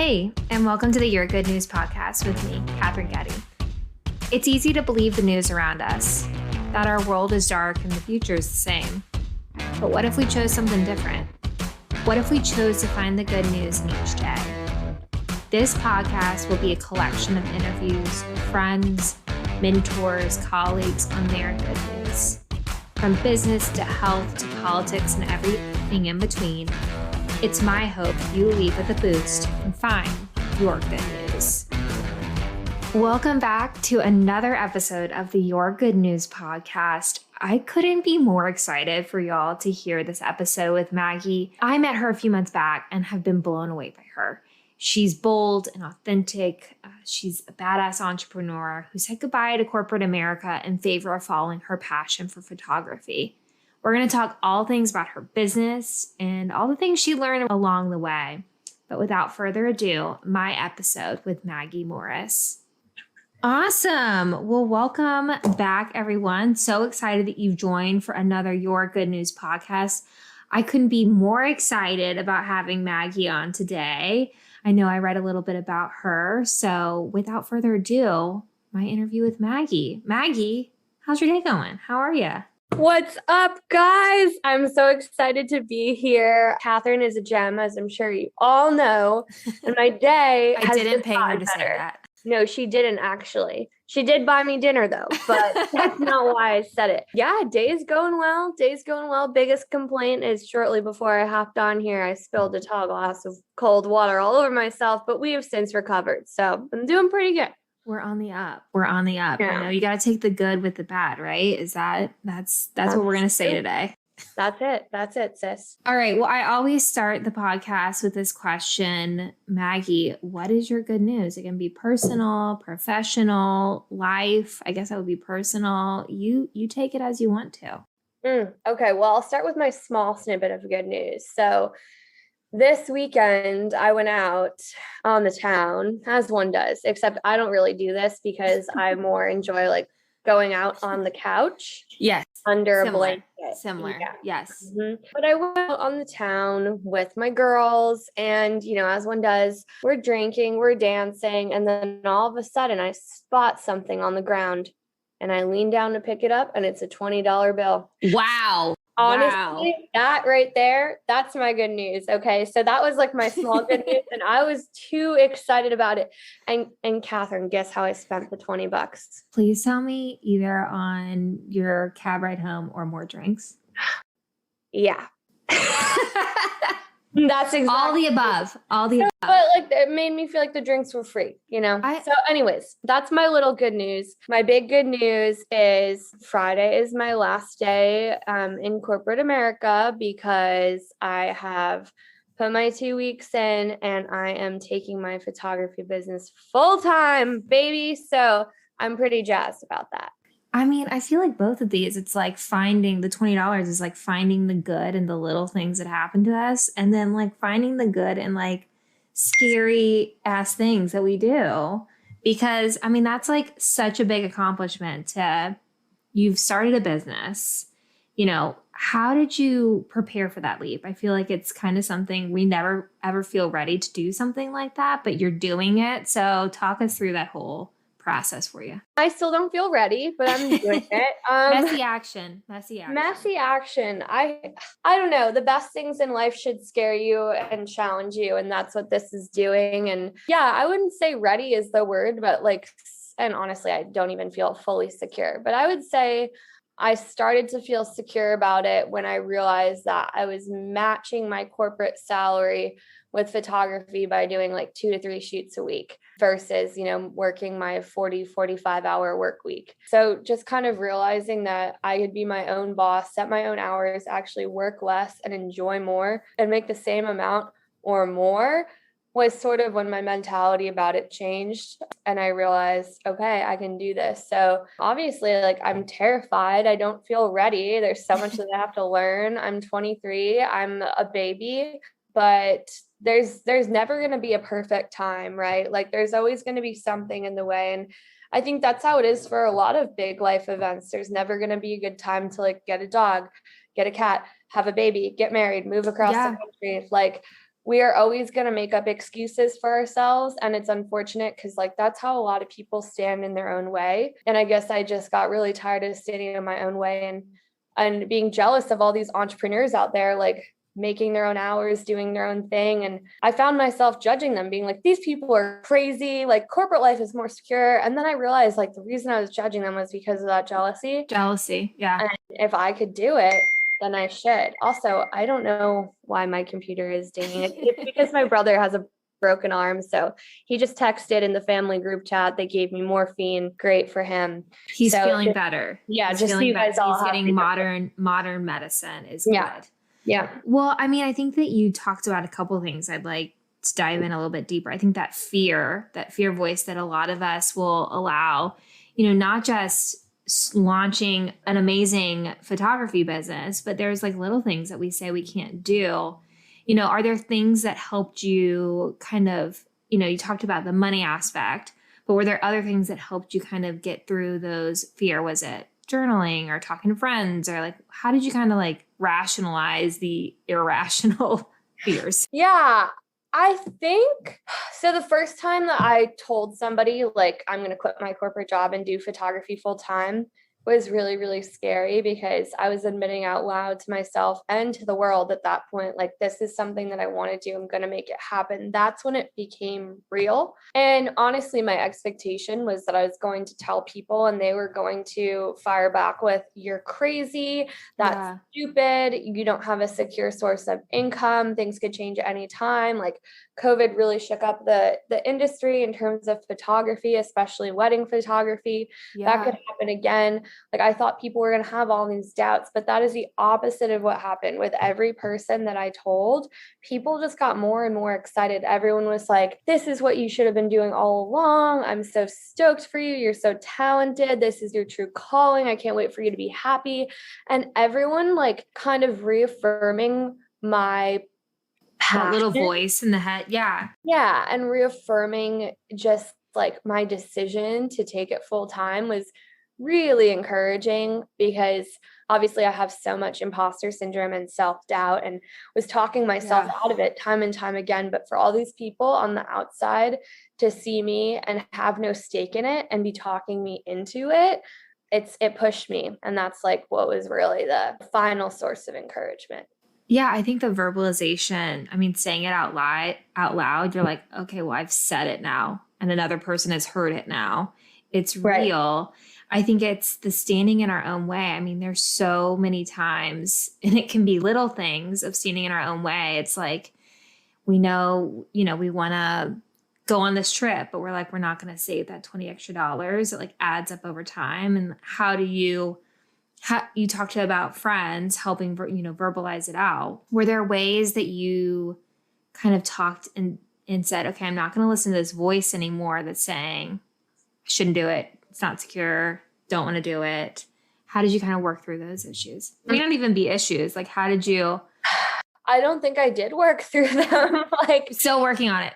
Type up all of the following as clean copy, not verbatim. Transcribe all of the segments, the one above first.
Hey, and welcome to the Your Good News podcast with me, Katherine Getty. It's easy to believe the news around us, that our world is dark and the future is the same. But what if we chose something different? What if we chose to find the good news in each day? This podcast will be a collection of interviews with friends, mentors, colleagues on their good news. From business to health to politics and everything in between, it's my hope you leave with a boost and find your good news. Welcome back to another episode of the Your Good News podcast. I couldn't be more excited for y'all to hear this episode with Maggie. I met her a few months back and have been blown away by her. She's bold and authentic. She's a badass entrepreneur who said goodbye to corporate America in favor of following her passion for photography. We're going to talk all things about her business and all the things she learned along the way. But without further ado, my episode with Maggie Morris. Awesome. Well, welcome back, everyone. So excited that you've joined for another Your Good News podcast. I couldn't be more excited about having Maggie on today. I know I read a little bit about her. So without further ado, my interview with Maggie. Maggie, how's your day going? How are you? What's up, guys? I'm so excited to be here. Katherine is a gem, as I'm sure you all know. And my day I didn't pay her to say that. No, she didn't actually. She did buy me dinner though, but that's not why I said it. Yeah, day's going well. Day's going well. Biggest complaint is shortly before I hopped on here, I spilled a tall glass of cold water all over myself, but we have since recovered. So I'm doing pretty good. We're on the up. We're on the up. Yeah. I know you got to take the good with the bad, right? That's what we're going to say today. That's it. That's it, sis. All right. Well, I always start the podcast with this question. Maggie, what is your good news? It can be personal, professional, life. I guess that would be personal. You take it as you want to. Okay. Well, I'll start with my small snippet of good news. So this weekend, I went out on the town, as one does, except I don't really do this because I more enjoy like going out on the couch. Yes. Under Similar. a blanket. Similar. Yeah. Yes. Mm-hmm. But I went out on the town with my girls and, as one does, we're drinking, we're dancing. And then all of a sudden I spot something on the ground and I lean down to pick it up and it's a $20 bill. Wow. Honestly, That right there, that's my good news. Okay. So that was like my small good news. And I was too excited about it. And Katherine, guess how I spent the $20? Please tell me either on your cab ride home or more drinks. Yeah. That's exactly all the above. But like it made me feel like the drinks were free, So anyways, that's my little good news. My big good news is Friday is my last day in corporate America because I have put my 2 weeks in and I am taking my photography business full time, baby. So I'm pretty jazzed about that. I mean, I feel like both of these, it's like finding the $20 is like finding the good in the little things that happen to us. And then like finding the good in like scary ass things that we do. Because I mean, that's like such a big accomplishment you've started a business, how did you prepare for that leap? I feel like it's kind of something we never ever feel ready to do something like that, but you're doing it. So talk us through that whole process for you. I still don't feel ready, but I'm doing it. Messy action. I don't know. The best things in life should scare you and challenge you. And that's what this is doing. And yeah, I wouldn't say ready is the word, but and honestly, I don't even feel fully secure, but I would say I started to feel secure about it when I realized that I was matching my corporate salary with photography by doing like 2 to 3 shoots a week versus, working my 45 hour work week. So just kind of realizing that I could be my own boss, set my own hours, actually work less and enjoy more and make the same amount or more was sort of when my mentality about it changed. And I realized, okay, I can do this. So obviously, I'm terrified. I don't feel ready. There's so much that I have to learn. I'm 23. I'm a baby, but there's never going to be a perfect time, right? There's always going to be something in the way. And I think that's how it is for a lot of big life events. There's never going to be a good time to get a dog, get a cat, have a baby, get married, move across the country. we are always going to make up excuses for ourselves. And it's unfortunate because like that's how a lot of people stand in their own way. And I guess I just got really tired of standing in my own way and being jealous of all these entrepreneurs out there, like making their own hours, doing their own thing. And I found myself judging them, being like, these people are crazy. Like corporate life is more secure. And then I realized like the reason I was judging them was because of that jealousy. Yeah. And if I could do it, then I should. Also, I don't know why my computer is dinging. It's because my brother has a broken arm. So he just texted in the family group chat. They gave me morphine. Great for him. He's feeling better. Yeah. He's just so you guys all he's getting modern medicine is good. Yeah. Well, I mean, I think that you talked about a couple of things I'd like to dive in a little bit deeper. I think that fear voice that a lot of us will allow, not just launching an amazing photography business, but there's like little things that we say we can't do. Are there things that helped you kind of, you talked about the money aspect, but were there other things that helped you kind of get through those fear? Was it journaling or talking to friends, or like, how did you kind of like rationalize the irrational fears? Yeah. I think so. The first time that I told somebody like I'm going to quit my corporate job and do photography full time was really, really scary because I was admitting out loud to myself and to the world at that point, like, this is something that I want to do. I'm going to make it happen. That's when it became real. And honestly, my expectation was that I was going to tell people and they were going to fire back with, you're crazy. That's stupid. You don't have a secure source of income. Things could change at any time. Like COVID really shook up the industry in terms of photography, especially wedding photography. That could happen again. Like I thought people were going to have all these doubts, but that is the opposite of what happened. With every person that I told, people just got more and more excited. Everyone was like, this is what you should have been doing all along. I'm so stoked for you. You're so talented. This is your true calling. I can't wait for you to be happy. And everyone like kind of reaffirming my that little voice in the head. Yeah. And reaffirming just like my decision to take it full time was really encouraging, because obviously I have so much imposter syndrome and self-doubt and was talking myself out of it time and time again. But for all these people on the outside to see me and have no stake in it and be talking me into it, it pushed me. And that's like what was really the final source of encouragement. Yeah, I think the verbalization, I mean, saying it out loud, you're like, okay, well, I've said it now and another person has heard it now. It's real. I think it's the standing in our own way. I mean, there's so many times, and it can be little things of standing in our own way. It's like, we know, we want to go on this trip, but we're like, we're not going to save that $20 extra. It like adds up over time. And how you talked about friends helping, verbalize it out. Were there ways that you kind of talked and said, okay, I'm not going to listen to this voice anymore that's saying I shouldn't do it. It's not secure. Don't want to do it. How did you kind of work through those issues? They may not even be issues. Like, how did you? I don't think I did work through them. Like, still working on it.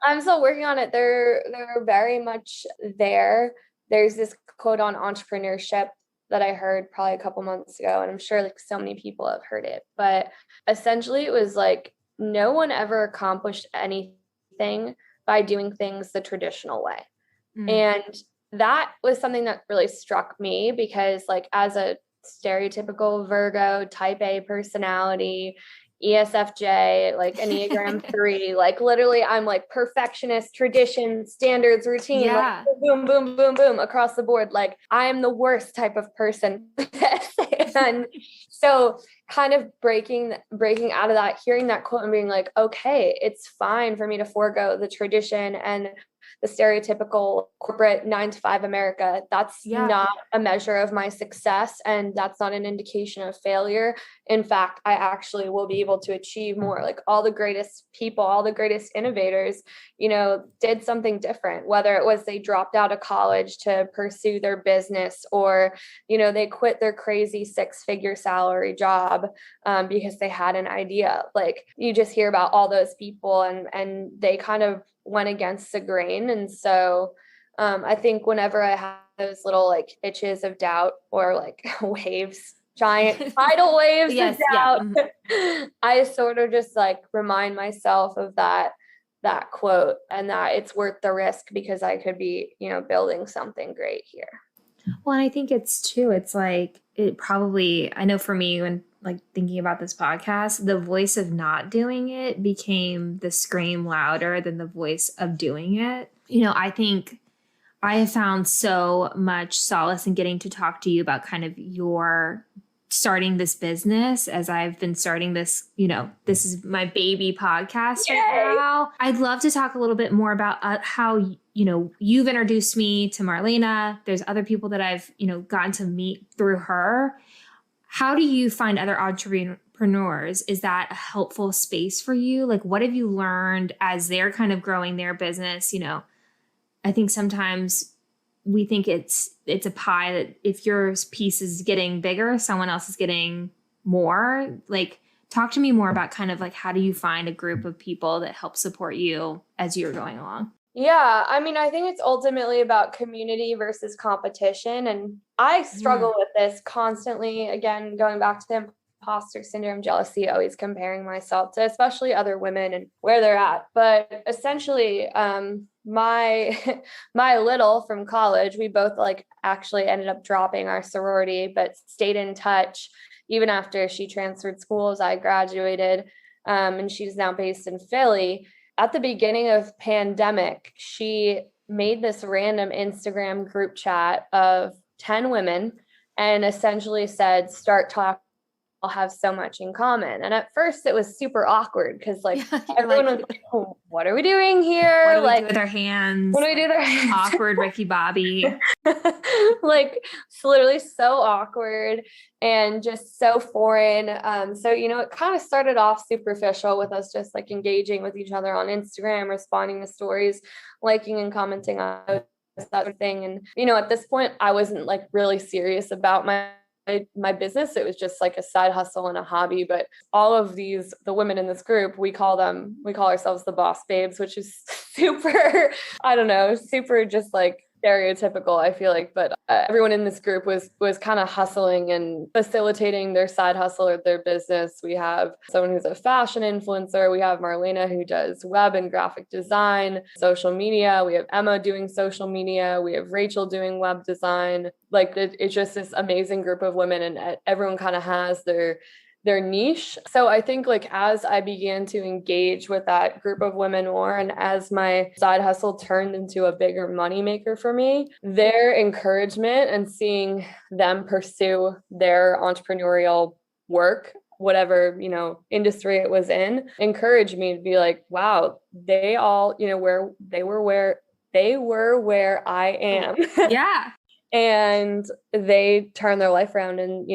I'm still working on it. They're very much there. There's this quote on entrepreneurship that I heard probably a couple months ago, and I'm sure like so many people have heard it, but essentially it was like, no one ever accomplished anything by doing things the traditional way. And that was something that really struck me, because like as a stereotypical Virgo type A personality, ESFJ, like Enneagram 3, like literally I'm like perfectionist, tradition, standards, routine, like boom, boom, boom, boom across the board. Like I am the worst type of person. And so kind of breaking out of that, hearing that quote and being like, okay, it's fine for me to forego the tradition and the stereotypical corporate 9-to-5 America. That's not a measure of my success. And that's not an indication of failure. In fact, I actually will be able to achieve more. Like all the greatest people, all the greatest innovators, did something different, whether it was they dropped out of college to pursue their business, or, they quit their crazy 6-figure salary job because they had an idea. Like you just hear about all those people and they kind of went against the grain. And so I think whenever I have those little like itches of doubt or like waves giant tidal waves Yes, of doubt, I sort of just like remind myself of that quote, and that it's worth the risk because I could be, building something great here. Well, and I think it's like, it probably, I know for me, when like thinking about this podcast, the voice of not doing it became the scream louder than the voice of doing it. I think I have found so much solace in getting to talk to you about kind of your starting this business as I've been starting this, this is my baby podcast right now. I'd love to talk a little bit more about how, you've introduced me to Marlena. There's other people that I've, gotten to meet through her. How do you find other entrepreneurs? Is that a helpful space for you? Like, what have you learned as they're kind of growing their business? I think sometimes we think it's a pie that if your piece is getting bigger, someone else is getting more. Like, talk to me more about kind of like, how do you find a group of people that help support you as you're going along? Yeah, I mean, I think it's ultimately about community versus competition. And I struggle with this constantly. Again, going back to the imposter syndrome, jealousy, always comparing myself to especially other women and where they're at. But essentially, my little from college, we both like actually ended up dropping our sorority, but stayed in touch even after she transferred schools. I graduated, and she's now based in Philly. At the beginning of pandemic, she made this random Instagram group chat of 10 women and essentially said, start talking. All have so much in common. And at first it was super awkward because like everyone was like, oh, what are we doing here? What do like, we do with our hands? What do we do with our hands? Awkward Ricky Bobby. Like, it's literally so awkward and just so foreign. So, it kind of started off superficial with us just like engaging with each other on Instagram, responding to stories, liking and commenting on that sort of thing. And, at this point I wasn't like really serious about my business. It was just like a side hustle and a hobby. But all of the women in this group, we call ourselves the boss babes, which is super, I don't know, super just like stereotypical, I feel like. But everyone in this group was kind of hustling and facilitating their side hustle or their business. We have someone who's a fashion influencer. We have Marlena who does web and graphic design, social media. We have Emma doing social media. We have Rachel doing web design. Like it's just this amazing group of women, and everyone kind of has their niche. So I think like as I began to engage with that group of women more, and as my side hustle turned into a bigger moneymaker for me, their encouragement and seeing them pursue their entrepreneurial work, whatever, industry it was in, encouraged me to be like, wow, they all, where they were where I am. Yeah. And they turned their life around and,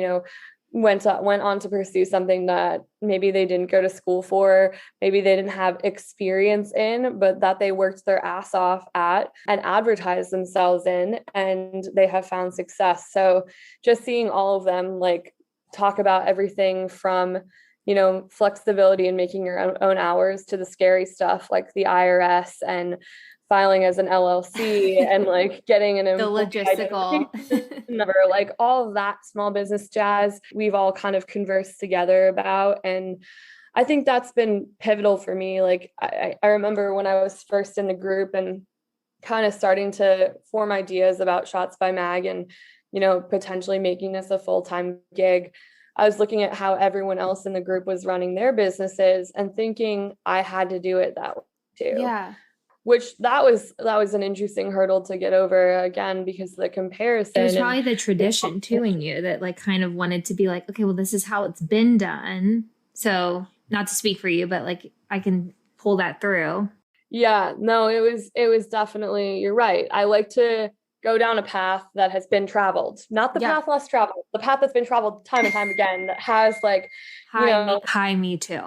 went on to pursue something that maybe they didn't go to school for, maybe they didn't have experience in, but that they worked their ass off at and advertised themselves in, and they have found success. So just seeing all of them like talk about everything from, flexibility and making your own hours to the scary stuff like the IRS and filing as an LLC and like getting the logistical number, like all of that small business jazz, we've all kind of conversed together about. And I think that's been pivotal for me. Like I remember when I was first in the group and kind of starting to form ideas about Shots by Mag and, potentially making this a full-time gig, I was looking at how everyone else in the group was running their businesses and thinking I had to do it that way too. Yeah. Which that was an interesting hurdle to get over, again, because the comparison. It was probably the tradition too in you that like kind of wanted to be like, okay, well, this is how it's been done. So not to speak for you, but like I can pull that through. Yeah, no, it was definitely, you're right. I like to go down a path that has been traveled, not the path less traveled, the path that's been traveled time and time again, that has like, Hi, me too.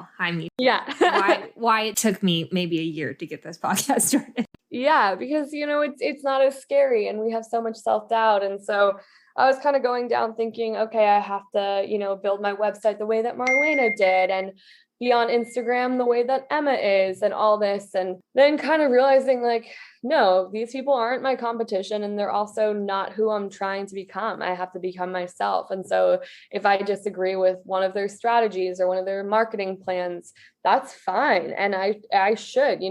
Yeah. why it took me maybe a year to get this podcast started. Yeah, because, it's not as scary and we have so much self-doubt. And so I was kind of going down thinking, okay, I have to, build my website the way that Marlena did and be on Instagram the way that Emma is and all this. And then kind of realizing like, no, these people aren't my competition and they're also not who I'm trying to become. I have to become myself. And so if I disagree with one of their strategies or one of their marketing plans, that's fine. And I should,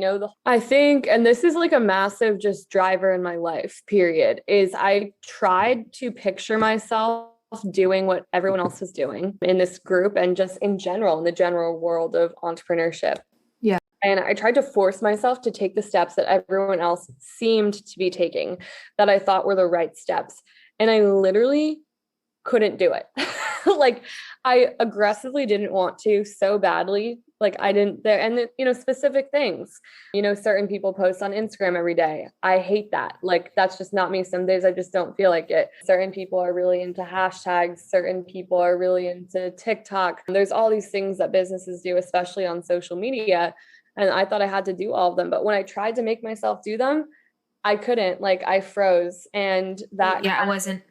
I think, and this is like a massive just driver in my life, period, is I tried to picture myself doing what everyone else was doing in this group and just in general, in the general world of entrepreneurship. Yeah. And I tried to force myself to take the steps that everyone else seemed to be taking, that I thought were the right steps. And I literally couldn't do it. Like I aggressively didn't want to so badly. Like I didn't there. And specific things, certain people post on Instagram every day. I hate that. Like that's just not me. Some days I just don't feel like it. Certain people are really into hashtags. Certain people are really into TikTok. There's all these things that businesses do, especially on social media. And I thought I had to do all of them. But when I tried to make myself do them, I couldn't. Like I froze. And that it wasn't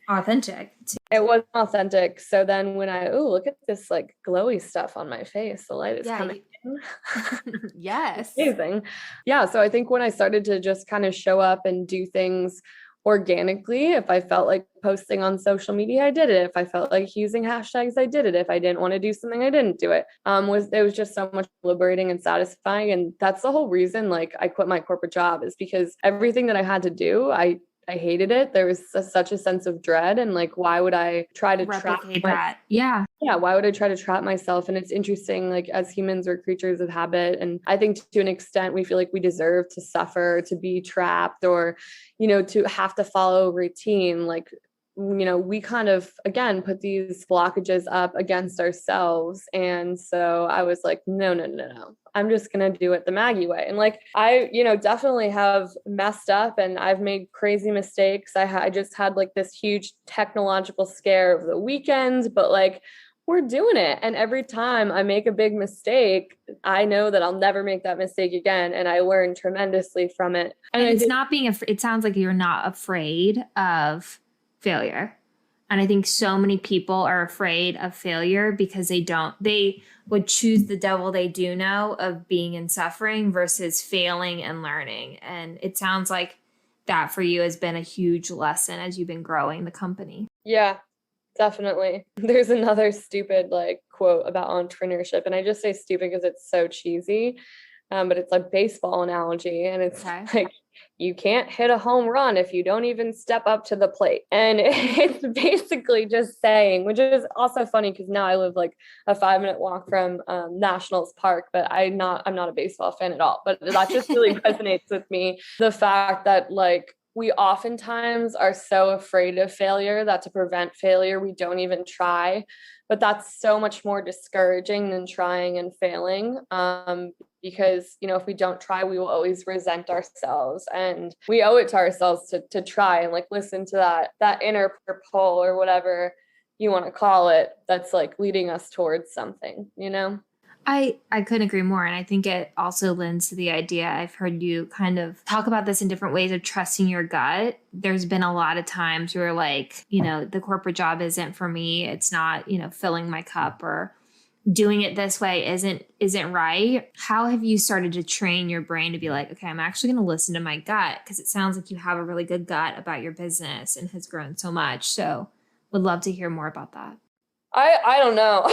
authentic. It wasn't authentic. So then when look at this like glowy stuff on my face, the light is coming in. Yes. Amazing. Yeah. So I think when I started to just kind of show up and do things organically, if I felt like posting on social media, I did it. If I felt like using hashtags, I did it. If I didn't want to do something, I didn't do it. It was just so much liberating and satisfying. And that's the whole reason like I quit my corporate job, is because everything that I had to do, I hated it. There was such a sense of dread, and like, why would I try to replicate that? Yeah. Why would I try to trap myself? And it's interesting, like as humans, we're creatures of habit. And I think to an extent, we feel like we deserve to suffer, to be trapped, or, to have to follow routine. Like, we kind of, again, put these blockages up against ourselves. And so I was like, no. I'm just going to do it the Maggie way. And like, I, definitely have messed up and I've made crazy mistakes. I just had like this huge technological scare over the weekend, but like, we're doing it. And every time I make a big mistake, I know that I'll never make that mistake again. And I learn tremendously from it. And it's not being, it sounds like you're not afraid of failure. And I think so many people are afraid of failure because they would choose the devil they do know of being in suffering versus failing and learning. And it sounds like that for you has been a huge lesson as you've been growing the company. Yeah, definitely. There's another stupid like quote about entrepreneurship. And I just say stupid because it's so cheesy. But it's a baseball analogy. And it's like, you can't hit a home run if you don't even step up to the plate. And it's basically just saying, which is also funny because now I live like a 5-minute walk from Nationals Park, but I'm not a baseball fan at all. But that just really resonates with me. The fact that like, we oftentimes are so afraid of failure that to prevent failure, we don't even try. But that's so much more discouraging than trying and failing. Because, if we don't try, we will always resent ourselves, and we owe it to ourselves to try and like listen to that inner pull or whatever you want to call it. That's like leading us towards something, I couldn't agree more. And I think it also lends to the idea, I've heard you kind of talk about this in different ways, of trusting your gut. There's been a lot of times where like, the corporate job isn't for me. It's not, filling my cup, or doing it this way isn't right. How have you started to train your brain to be like, okay, I'm actually going to listen to my gut? Because it sounds like you have a really good gut about your business and has grown so much. So would love to hear more about that. I don't know.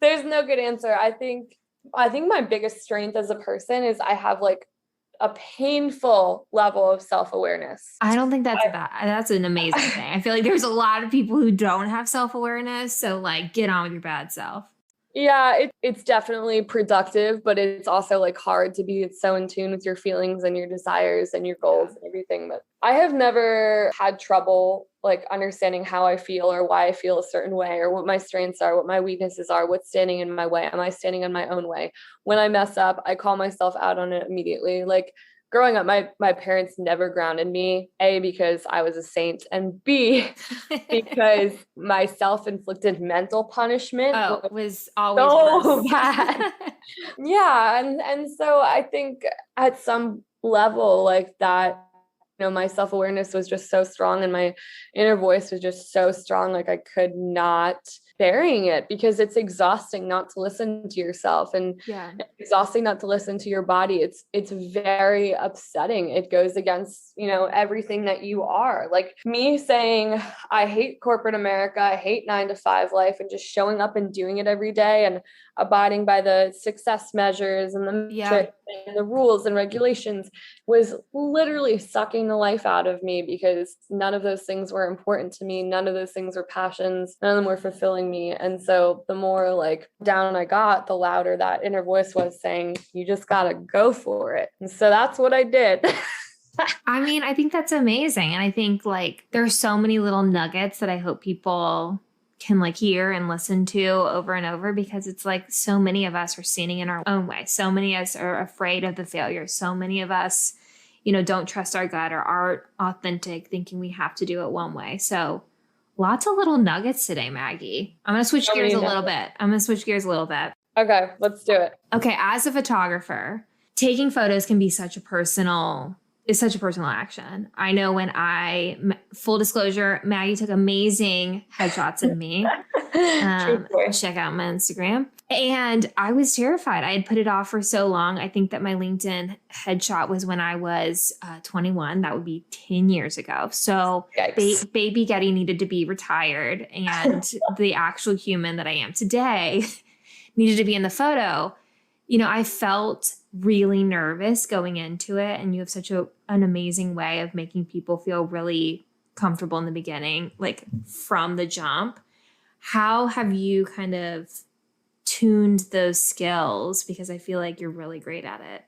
There's no good answer. I think my biggest strength as a person is I have like a painful level of self-awareness. I don't think that's an amazing thing. I feel like there's a lot of people who don't have self-awareness. So like, get on with your bad self. Yeah, it's definitely productive, but it's also like hard to be so in tune with your feelings and your desires and your goals and everything. But I have never had trouble like understanding how I feel or why I feel a certain way, or what my strengths are, what my weaknesses are, what's standing in my way. Am I standing in my own way? When I mess up, I call myself out on it immediately. Like growing up, my parents never grounded me, A, because I was a saint, and B, because my self-inflicted mental punishment was always so bad. Yeah. And so I think at some level like that my self-awareness was just so strong and my inner voice was just so strong. Like I could not burying it because it's exhausting not to listen to yourself and exhausting not to listen to your body. It's very upsetting. It goes against, everything that you are. Like me saying, I hate corporate America, I hate 9-to-5 life, and just showing up and doing it every day and abiding by the success measures and the metrics and the rules and regulations was literally sucking the life out of me because none of those things were important to me. None of those things were passions. None of them were fulfilling me. And so the more like down I got, the louder that inner voice was saying, you just got to go for it. And so that's what I did. I mean, I think that's amazing. And I think like there's so many little nuggets that I hope people can like hear and listen to over and over, because it's like so many of us are sinning in our own way. So many of us are afraid of the failure. So many of us, don't trust our gut or aren't authentic, thinking we have to do it one way. So lots of little nuggets today, Maggie. I'm going to switch gears a little bit. Okay, let's do it. Okay. As a photographer, taking photos can be such a personal action. I know when full disclosure, Maggie took amazing headshots of me. Check out my Instagram. And I was terrified. I had put it off for so long. I think that my LinkedIn headshot was when I was 21. That would be 10 years ago. So baby Getty needed to be retired. And the actual human that I am today needed to be in the photo. I felt really nervous going into it. And you have such an amazing way of making people feel really comfortable in the beginning, like from the jump. How have you kind of tuned those skills? Because I feel like you're really great at it.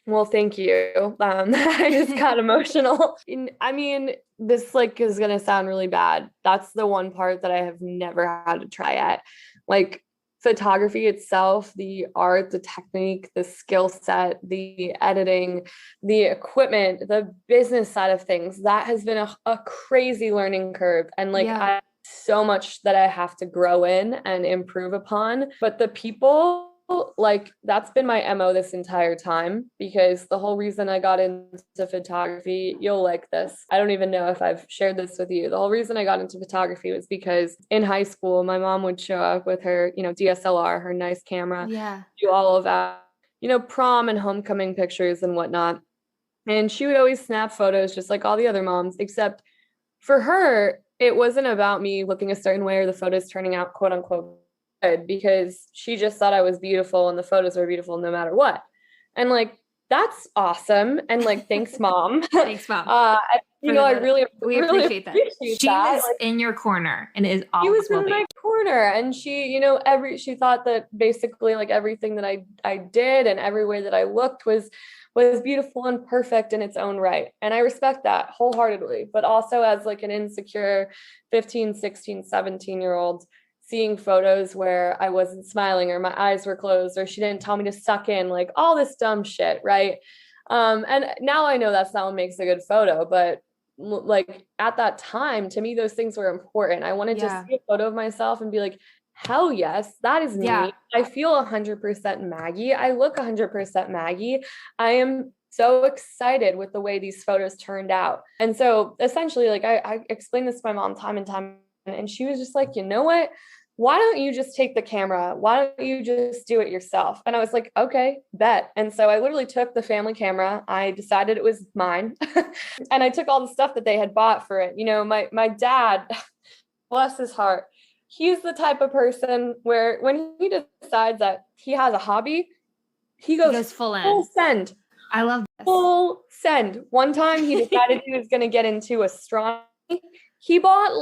Well, thank you. I just got emotional. I mean, this is going to sound really bad. That's the one part that I have never had to try at. Like, photography itself, the art, the technique, the skill set, the editing, the equipment, the business side of things, that has been a crazy learning curve. And I so much that I have to grow in and improve upon. But the people, that's been my MO this entire time, because the whole reason I got into photography, you'll like this. I don't even know if I've shared this with you. The whole reason I got into photography was because in high school, my mom would show up with her, DSLR, her nice camera, do all of that, prom and homecoming pictures and whatnot. And she would always snap photos just like all the other moms, except for her, it wasn't about me looking a certain way or the photos turning out quote unquote good, because she just thought I was beautiful and the photos were beautiful no matter what. And that's awesome. And thanks, Mom. Thanks, Mom. I really appreciate that. She was in your corner and is always. She was in my corner, and she, she thought that basically everything that I did and every way that I looked was beautiful and perfect in its own right. And I respect that wholeheartedly, but also as an insecure 15, 16, 17-year-old, seeing photos where I wasn't smiling or my eyes were closed or she didn't tell me to suck in, all this dumb shit, right? And now I know that's not what makes a good photo, but at that time, to me, those things were important. I wanted to see a photo of myself and be like, hell yes, that is me. I feel 100% Maggie. I look 100% Maggie. I am so excited with the way these photos turned out. And so essentially, I explained this to my mom time and time, and she was just like, you know what? Why don't you just take the camera? Why don't you just do it yourself? And I was like, okay, bet. And so I literally took the family camera. I decided it was mine. And I took all the stuff that they had bought for it. My dad, bless his heart, he's the type of person where when he decides that he has a hobby, he goes full send. I love this. Full send. One time he decided he was going to get into astronomy. He bought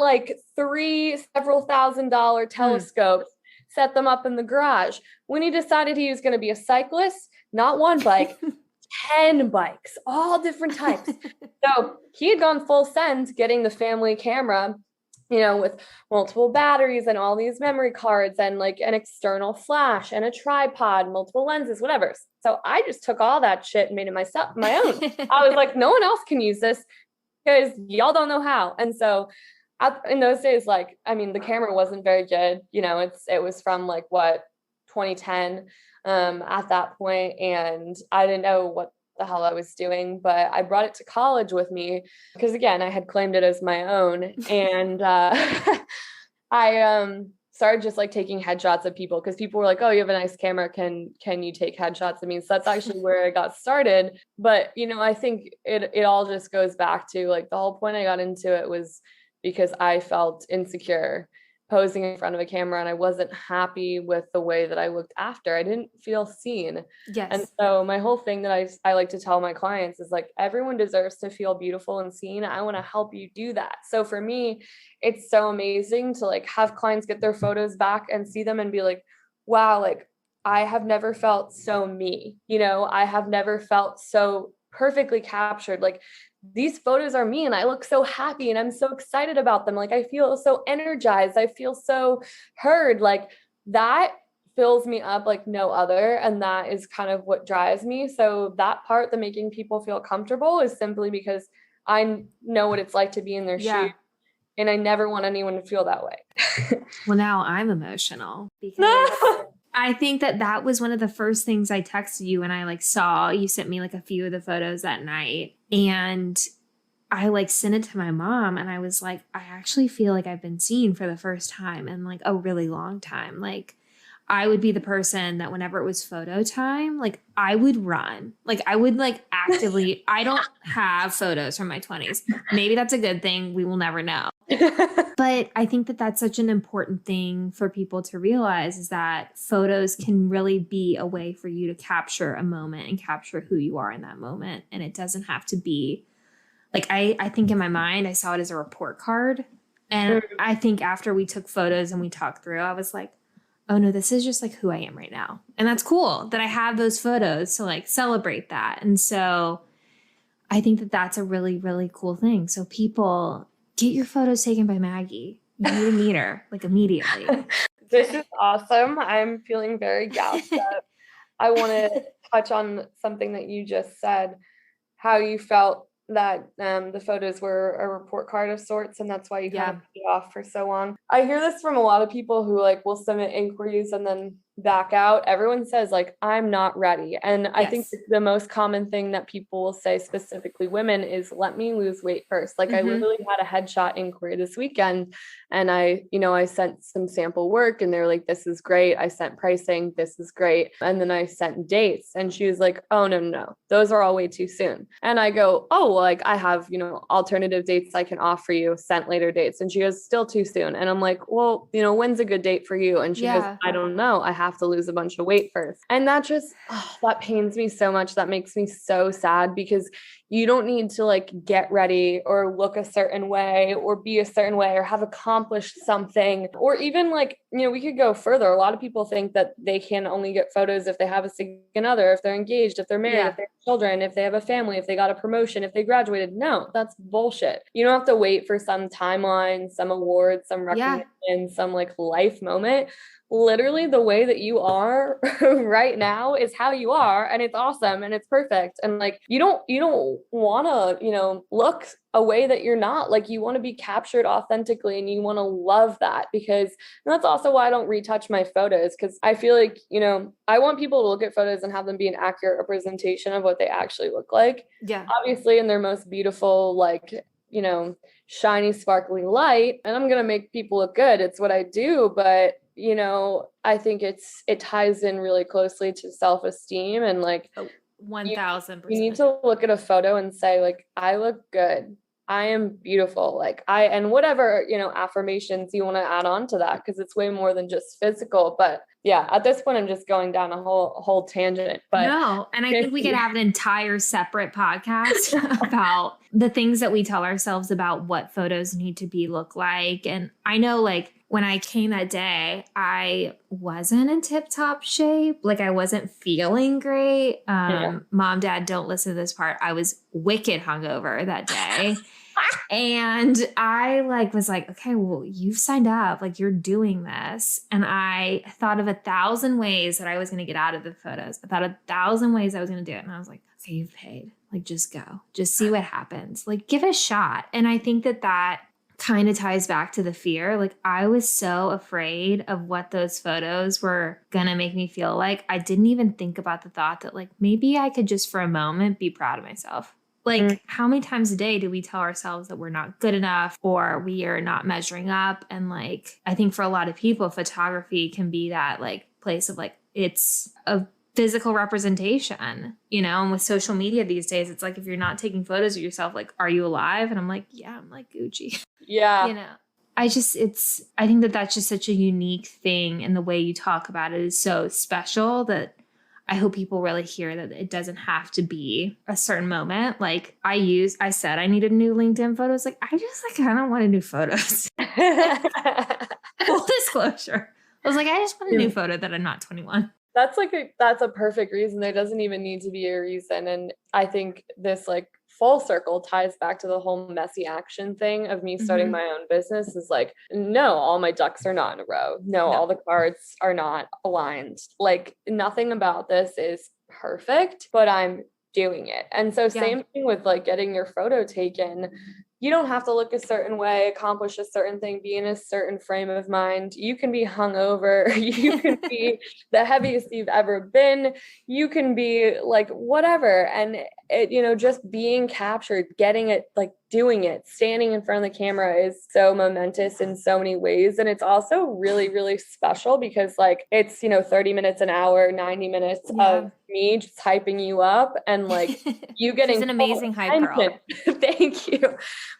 3 several $1,000 telescopes, set them up in the garage. When he decided he was going to be a cyclist, not one bike, 10 bikes, all different types. So he had gone full send getting the family camera, with multiple batteries and all these memory cards and an external flash and a tripod, multiple lenses, whatever. So I just took all that shit and made it my own. I was like, no one else can use this because y'all don't know how. And so in those days, the camera wasn't very good. It was from 2010 at that point. And I didn't know what the hell I was doing, but I brought it to college with me because, again, I had claimed it as my own. And I started just like taking headshots of people because people were like, oh, you have a nice camera. Can you take headshots of me? So that's actually where I got started. But, I think it all just goes back to like the whole point I got into it was because I felt insecure posing in front of a camera and I wasn't happy with the way that I looked after. I didn't feel seen. Yes. And so my whole thing that I like to tell my clients is like, everyone deserves to feel beautiful and seen. I want to help you do that. So for me, it's so amazing to like have clients get their photos back and see them and be like, wow, like I have never felt so me, I have never felt so perfectly captured. Like these photos are me and I look so happy and I'm so excited about them. Like I feel so energized. I feel so heard. Like that fills me up like no other. And that is kind of what drives me. So that part, the making people feel comfortable, is simply because I know what it's like to be in their shoes. And I never want anyone to feel that way. Well, now I'm emotional because I think that was one of the first things I texted you when I like saw you sent me like a few of the photos that night. And I like sent it to my mom and I was like, I actually feel like I've been seen for the first time in like a really long time. Like I would be the person that whenever it was photo time, like I would run. Like I would like actively, I don't have photos from my 20s. Maybe that's a good thing. We will never know. But I think that that's such an important thing for people to realize is that photos can really be a way for you to capture a moment and capture who you are in that moment. And it doesn't have to be like, I think in my mind, I saw it as a report card. And I think after we took photos and we talked through, I was like, oh no, this is just like who I am right now. And that's cool that I have those photos to like celebrate that. And so I think that that's a really, really cool thing. So people, get your photos taken by Maggie. You need to meet her like immediately. This is awesome. I'm feeling very gassed up. I want to touch on something that you just said, how you felt that the photos were a report card of sorts, and that's why you kind of put it off for so long. I hear this from a lot of people who like will submit inquiries and then back out. Everyone says like, I'm not ready. And I think the most common thing that people will say, specifically women, is let me lose weight first. Like I literally had a headshot inquiry this weekend and I sent some sample work and they're like, this is great. I sent pricing. This is great. And then I sent dates and she was like, oh, no, those are all way too soon. And I go, oh, well, like I have, alternative dates I can offer you, sent later dates. And she goes, still too soon. And I'm like, well, when's a good date for you? And she goes, I don't know. I have to lose a bunch of weight first. And that just, that pains me so much. That makes me so sad because you don't need to like get ready or look a certain way or be a certain way or have accomplished something, or even like, we could go further. A lot of people think that they can only get photos if they have a significant other, if they're engaged, if they're married, if they have children, if they have a family, if they got a promotion, if they graduated. No, that's bullshit. You don't have to wait for some timeline, some award, some recognition, some like life moment. Literally the way that you are right now is how you are, and it's awesome and it's perfect. And like you don't want to look a way that you're not. Like you want to be captured authentically and you want to love that, because that's also why I don't retouch my photos, because I feel like I want people to look at photos and have them be an accurate representation of what they actually look like, obviously in their most beautiful, like shiny sparkly light. And I'm gonna make people look good. It's what I do. But I think it ties in really closely to self-esteem and like 1,000%. You need to look at a photo and say like, I look good. I am beautiful. Like and whatever, affirmations you want to add on to that, because it's way more than just physical. But yeah, at this point, I'm just going down a whole tangent. But no, and I think we could have an entire separate podcast about the things that we tell ourselves about what photos need to look like. And I know like when I came that day, I wasn't in tip-top shape. Like I wasn't feeling great. Mom, Dad, don't listen to this part. I was wicked hungover that day. And I was like, okay, well, you've signed up, like you're doing this. And I thought of 1,000 ways that I was going to get out of the photos. I thought 1,000 ways I was going to do it. And I was like, okay, you've paid, like, just go, just see what happens, like give it a shot. And I think that kind of ties back to the fear. Like, I was so afraid of what those photos were going to make me feel like. I didn't even think about the thought that, like, maybe I could just for a moment be proud of myself. Like, how many times a day do we tell ourselves that we're not good enough or we are not measuring up? And like, I think for a lot of people, photography can be that like place of like, it's a physical representation, you know? And with social media these days, it's like, if you're not taking photos of yourself, like, are you alive? And I'm like, yeah, I'm like Gucci. Yeah. You know, I think that that's just such a unique thing. And the way you talk about it is so special that I hope people really hear that it doesn't have to be a certain moment. Like I said I needed new LinkedIn photos. Like I just like kind of wanted new photos. Full disclosure. I was like, I just want a new photo that I'm not 21. That's a perfect reason. There doesn't even need to be a reason. And I think this like full circle ties back to the whole messy action thing of me starting my own business is like, no, all my ducks are not in a row. No, all the cards are not aligned. Like nothing about this is perfect, but I'm doing it. And so same thing with like getting your photo taken. You don't have to look a certain way, accomplish a certain thing, be in a certain frame of mind. You can be hungover. You can be the heaviest you've ever been. You can be like whatever. And it, you know, just being captured, getting it, like doing it, standing in front of the camera is so momentous in so many ways. And it's also really, really special because like it's, you know, 30 minutes an hour, 90 minutes of me just hyping you up and like you getting an amazing hype girl. Thank you.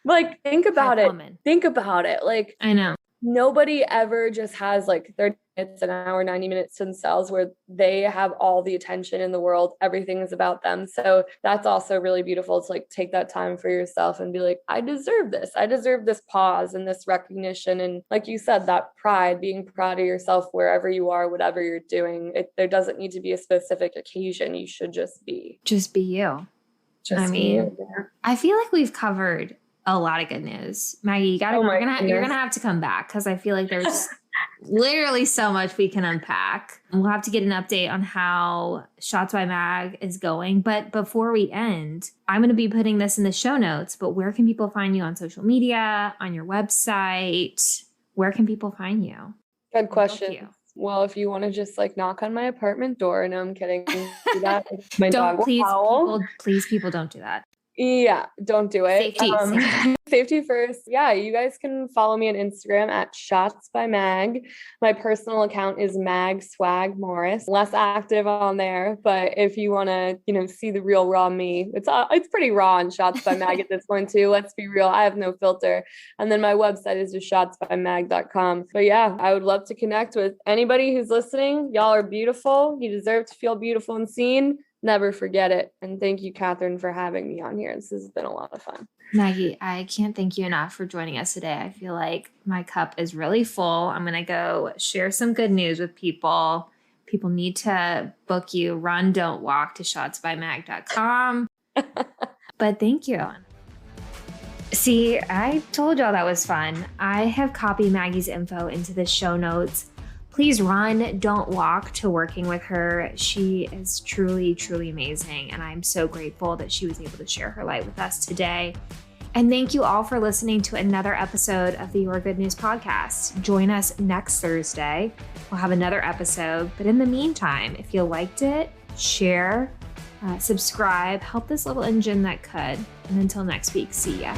Like think about it. Think about it. Like I know. Nobody ever just has like 30 minutes, an hour, 90 minutes to themselves where they have all the attention in the world. Everything is about them. So that's also really beautiful to like take that time for yourself and be like, I deserve this. I deserve this pause and this recognition. And like you said, that pride, being proud of yourself wherever you are, whatever you're doing. There doesn't need to be a specific occasion. You should just be. Just be you. I feel like we've covered a lot of good news. Maggie, you're gonna have to come back because I feel like there's literally so much we can unpack. We'll have to get an update on how Shots by Mag is going. But before we end, I'm going to be putting this in the show notes, but where can people find you on social media, on your website? Where can people find you? Good question. Well, if you want to just like knock on my apartment door, no, I'm kidding. Do that. My dog will howl. Please, people don't do that. Yeah, don't do it. Safety. Safety first. Yeah, you guys can follow me on Instagram at Shots by Mag. My personal account is Mag Swag Morris. Less active on there, but if you want to, you know, see the real raw me, it's pretty raw on Shots by Mag at this point too. Let's be real. I have no filter. And then my website is just shotsbymag.com. But yeah, I would love to connect with anybody who's listening. Y'all are beautiful. You deserve to feel beautiful and seen. Never forget it. And thank you, Katherine, for having me on here. This has been a lot of fun. Maggie, I can't thank you enough for joining us today. I feel like my cup is really full. I'm going to go share some good news with people. People need to book you. Run, don't walk to shotsbymag.com. But thank you. See, I told y'all that was fun. I have copied Maggie's info into the show notes. Please run, don't walk to working with her. She is truly, truly amazing. And I'm so grateful that she was able to share her light with us today. And thank you all for listening to another episode of the Your Good News podcast. Join us next Thursday. We'll have another episode. But in the meantime, if you liked it, share, subscribe, help this little engine that could. And until next week, see ya.